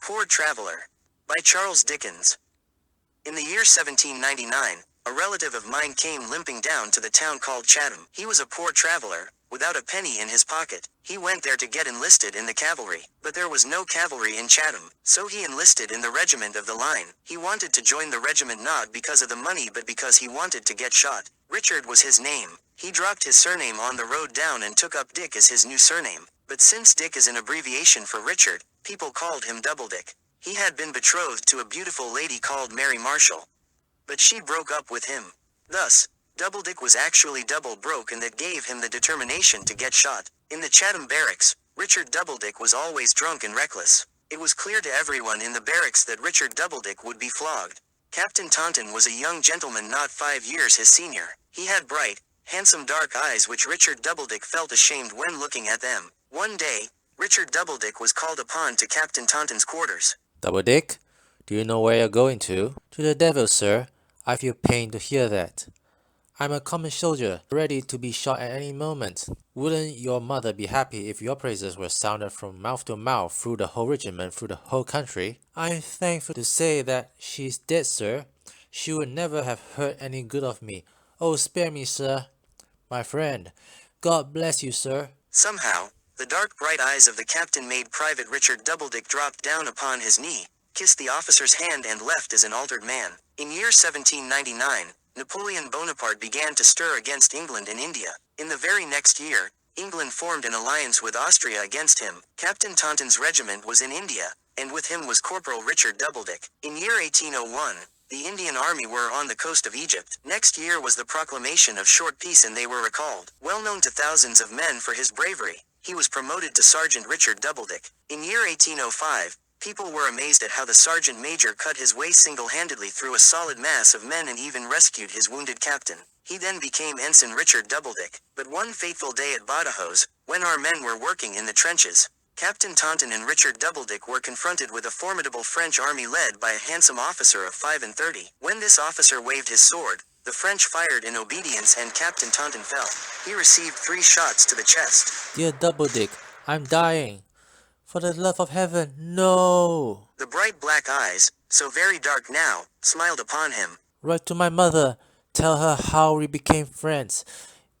Poor Traveler by Charles Dickens. In the year 1799, a relative of mine came limping down to the town called Chatham. He was a poor traveler, without a penny in his pocket. He went there to get enlisted in the cavalry, but there was no cavalry in Chatham, so he enlisted in the regiment of the line. He wanted to join the regiment not because of the money but because he wanted to get shot. Richard was his name. He dropped his surname on the road down and took up Dick as his new surname. But since Dick is an abbreviation for Richard, people called him Double Dick. He had been betrothed to a beautiful lady called Mary Marshall. But she broke up with him. Thus, Double Dick was actually double broke, and that gave him the determination to get shot. In the Chatham barracks, Richard Doubledick was always drunk and reckless. It was clear to everyone in the barracks that Richard Doubledick would be flogged. Captain Taunton was a young gentleman not 5 years his senior. He had bright, handsome dark eyes which Richard Doubledick felt ashamed when looking at them. One day, Richard Doubledick was called upon to Captain Taunton's quarters. Doubledick, do you know where you're going to? To the devil, sir. I feel pain to hear that. I'm a common soldier, ready to be shot at any moment. Wouldn't your mother be happy if your praises were sounded from mouth to mouth through the whole regiment, through the whole country? I'm thankful to say that she's dead, sir. She would never have heard any good of me. Oh, spare me, sir. My friend. God bless you, sir. Somehow, the dark bright eyes of the captain made Private Richard Doubledick drop down upon his knee, kissed the officer's hand and left as an altered man. In year 1799, Napoleon Bonaparte began to stir against England in India. In the very next year, England formed an alliance with Austria against him. Captain Taunton's regiment was in India, and with him was Corporal Richard Doubledick. In year 1801, the Indian army were on the coast of Egypt. Next year was the proclamation of short peace and they were recalled. Well known to thousands of men for his bravery, he was promoted to Sergeant Richard Doubledick. In year 1805, people were amazed at how the sergeant major cut his way single-handedly through a solid mass of men and even rescued his wounded captain. He then became Ensign Richard Doubledick. But one fateful day at Badajoz, when our men were working in the trenches, Captain Taunton and Richard Doubledick were confronted with a formidable French army led by a handsome officer of 35. When this officer waved his sword, the French fired in obedience and Captain Taunton fell. He received 3 shots to the chest. Dear Doubledick, I'm dying. For the love of heaven, no! The bright black eyes, so very dark now, smiled upon him. Write to my mother. Tell her how we became friends.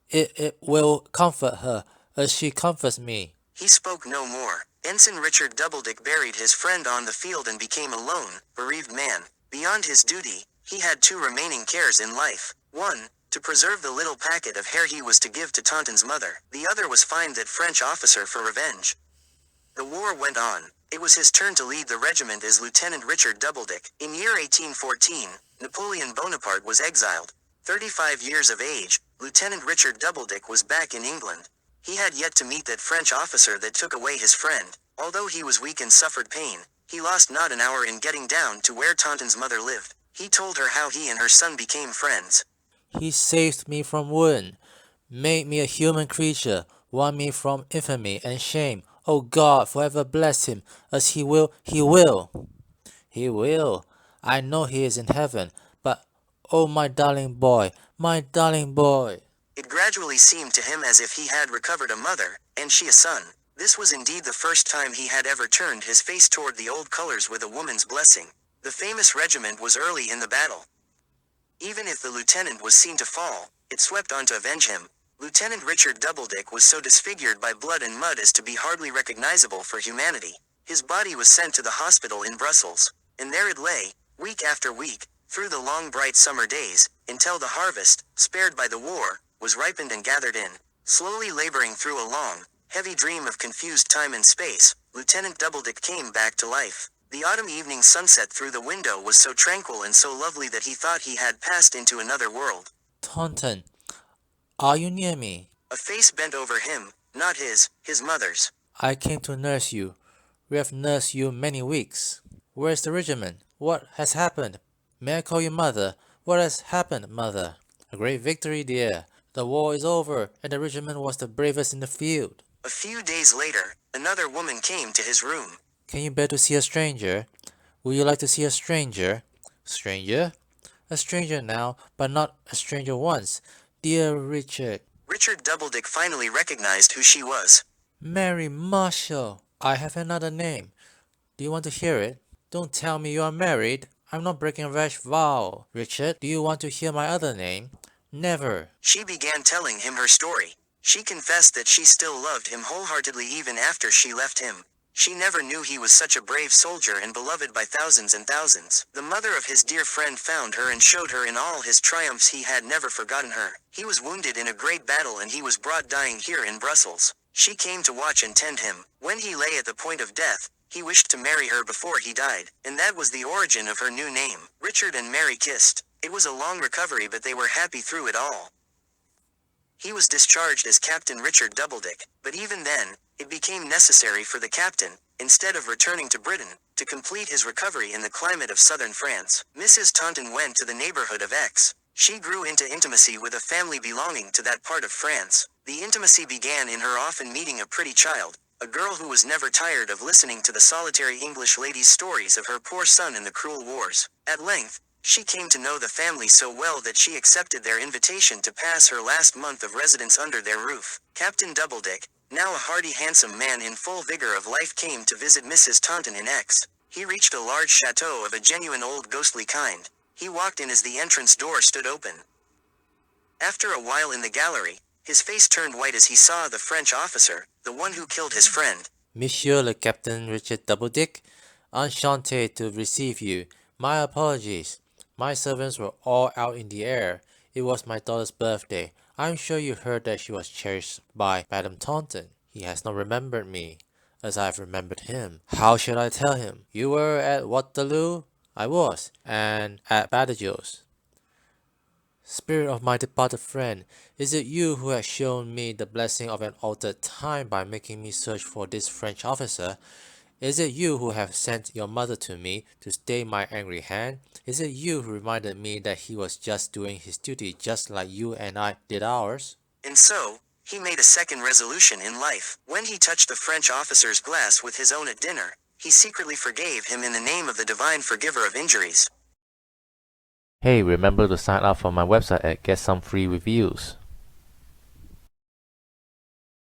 It will comfort her, as she comforts me. He spoke no more. Ensign Richard Doubledick buried his friend on the field and became a lone, bereaved man. Beyond his duty, he had 2 remaining cares in life. One, to preserve the little packet of hair he was to give to Taunton's mother. The other was find that French officer for revenge. The war went on. It was his turn to lead the regiment as Lieutenant Richard Doubledick. In year 1814, Napoleon Bonaparte was exiled. 35 years of age, Lieutenant Richard Doubledick was back in England. He had yet to meet that French officer that took away his friend. Although he was weak and suffered pain, he lost not an hour in getting down to where Taunton's mother lived. He told her how he and her son became friends. He saved me from ruin, made me a human creature, won me from infamy and shame. Oh God, forever bless him, as he will. He will. I know he is in heaven, but oh my darling boy, my darling boy. It gradually seemed to him as if he had recovered a mother, and she a son. This was indeed the first time he had ever turned his face toward the old colors with a woman's blessing. The famous regiment was early in the battle. Even if the lieutenant was seen to fall, it swept on to avenge him. Lieutenant Richard Doubledick was so disfigured by blood and mud as to be hardly recognizable for humanity. His body was sent to the hospital in Brussels, and there it lay, week after week, through the long bright summer days, until the harvest, spared by the war, was ripened and gathered in. Slowly laboring through a long, heavy dream of confused time and space, Lieutenant Doubledick came back to life. The autumn evening sunset through the window was so tranquil and so lovely that he thought he had passed into another world. Taunton, are you near me? A face bent over him, not his mother's. I came to nurse you. We have nursed you many weeks. Where's the regiment? What has happened? May I call you mother? What has happened, mother? A great victory, dear. The war is over, and the regiment was the bravest in the field. A few days later, another woman came to his room. Can you bear to see a stranger? Would you like to see a stranger? Stranger? A stranger now, but not a stranger once. Dear Richard. Richard Doubledick finally recognized who she was. Mary Marshall. I have another name. Do you want to hear it? Don't tell me you are married. I'm not breaking a rash vow. Richard, do you want to hear my other name? Never. She began telling him her story. She confessed that she still loved him wholeheartedly even after she left him. She never knew he was such a brave soldier and beloved by thousands and thousands. The mother of his dear friend found her and showed her in all his triumphs he had never forgotten her. He was wounded in a great battle and he was brought dying here in Brussels. She came to watch and tend him. When he lay at the point of death, he wished to marry her before he died, and that was the origin of her new name. Richard and Mary kissed. It was a long recovery but they were happy through it all. He was discharged as Captain Richard Doubledick, but even then, it became necessary for the captain, instead of returning to Britain, to complete his recovery in the climate of southern France. Mrs. Taunton went to the neighborhood of Aix. She grew into intimacy with a family belonging to that part of France. The intimacy began in her often meeting a pretty child, a girl who was never tired of listening to the solitary English lady's stories of her poor son in the cruel wars. At length, she came to know the family so well that she accepted their invitation to pass her last month of residence under their roof. Captain Doubledick, now a hearty handsome man in full vigor of life, came to visit Mrs. Taunton in Aix. He reached a large chateau of a genuine old ghostly kind. He walked in as the entrance door stood open. After a while in the gallery, his face turned white as he saw the French officer, the one who killed his friend. Monsieur le Captain Richard Doubledick, enchanté to receive you. My apologies. My servants were all out in the air. It was my daughter's birthday. I'm sure you heard that she was cherished by Madame Taunton. He has not remembered me, as I have remembered him. How should I tell him? You were at Waterloo? I was, and at Badajoz. Spirit of my departed friend, is it you who has shown me the blessing of an altered time by making me search for this French officer? Is it you who have sent your mother to me to stay my angry hand? Is it you who reminded me that he was just doing his duty just like you and I did ours? And so, he made a second resolution in life. When he touched the French officer's glass with his own at dinner, he secretly forgave him in the name of the divine forgiver of injuries. Hey, remember to sign up for my website and get some free reviews.